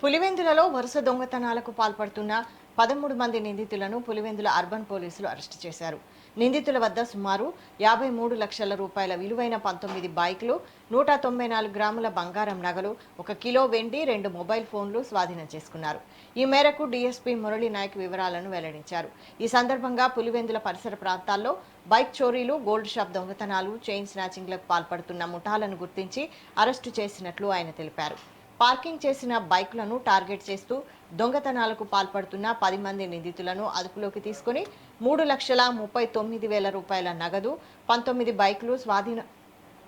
పులివెందులలో వరుస దొంగతనాలకు పాల్పడుతున్న 13 మంది నిందితులను పులివెందుల అర్బన్ పోలీసులు అరెస్టు చేశారు. నిందితుల వద్ద సుమారు 53 లక్షల రూపాయల విలువైన 19 బైకులు, 194 గ్రాముల బంగారం నగలు, 1 కిలో వెండి, 2 మొబైల్ ఫోన్లు స్వాధీనం చేసుకున్నారు. ఈ మేరకు డీఎస్పీ మురళీ నాయక్ వివరాలను వెల్లడించారు. ఈ సందర్భంగా పులివెందుల పరిసర ప్రాంతాల్లో బైక్ చోరీలు, గోల్డ్ షాప్ దొంగతనాలు, చైన్ స్నాచింగ్లకు పాల్పడుతున్న ముఠాలను గుర్తించి అరెస్టు చేసినట్లు ఆయన తెలిపారు. పార్కింగ్ చేసిన బైకులను టార్గెట్ చేస్తూ దొంగతనాలకు పాల్పడుతున్న 10 మంది నిందితులను అదుపులోకి తీసుకుని 3,39,000 రూపాయల నగదు, 19 బైకులు స్వాధీనం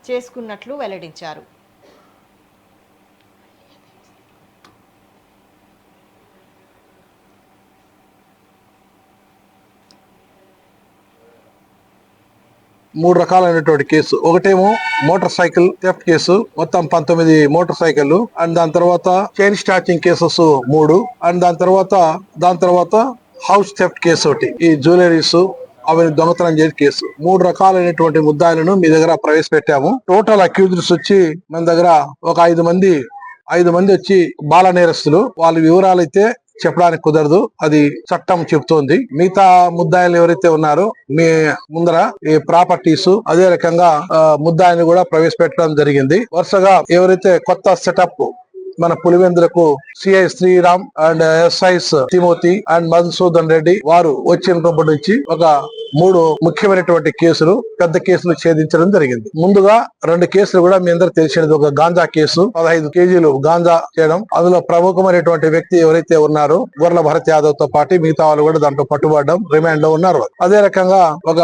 చేసుకున్నట్లు వెల్లడించారు. మూడు రకాలైనటువంటి కేసు. ఒకటేమో మోటార్ సైకిల్ థెఫ్ట్ కేసు, మొత్తం 19 మోటార్ సైకిల్, అండ్ దాని తర్వాత చైన్ స్టాచింగ్ కేసెస్ 3, అండ్ దాని తర్వాత హౌస్ థెఫ్ట్ కేసు ఒకటి. ఈ జ్యువెలరీస్ అవి దొంగతనం చేసే కేసు. 3 రకాలైనటువంటి ముద్దాయిలను మీ దగ్గర ప్రవేశపెట్టాము. టోటల్ అక్యూజ్డ్స్ వచ్చి మన దగ్గర ఒక 5 మంది వచ్చి బాల నేరస్తులు. వాళ్ళ వివరాలు అయితే చెప్పడానికి కుదరదు, అది చట్టం చెబుతోంది. మిగతా ముద్దాయిలు ఎవరైతే ఉన్నారో మీ ముందర ఈ ప్రాపర్టీస్, అదే రకంగా ముద్దాయిని కూడా ప్రవేశపెట్టడం జరిగింది. వరుసగా ఎవరైతే కొత్త సెటప్ మన పులివెందులకు CI Sriram and SIs Timothy and Madhusudan Reddy వారు వచ్చినప్పటి నుంచి ఒక 3 ముఖ్యమైనటువంటి కేసులు, పెద్ద కేసులు ఛేదించడం జరిగింది. ముందుగా 2 కేసులు కూడా మీ అందరూ తెలిసినది. ఒక గాంజా కేసు, 15 కేజీలు గాంజా చేయడం. అందులో ప్రముఖమైనటువంటి వ్యక్తి ఎవరైతే ఉన్నారో గొర్రెల భరత్ యాదవ్ తో పాటు మిగతా వాళ్ళు కూడా దాంట్లో పట్టుబడడం, రిమాండ్ లో ఉన్నారు. అదే రకంగా ఒక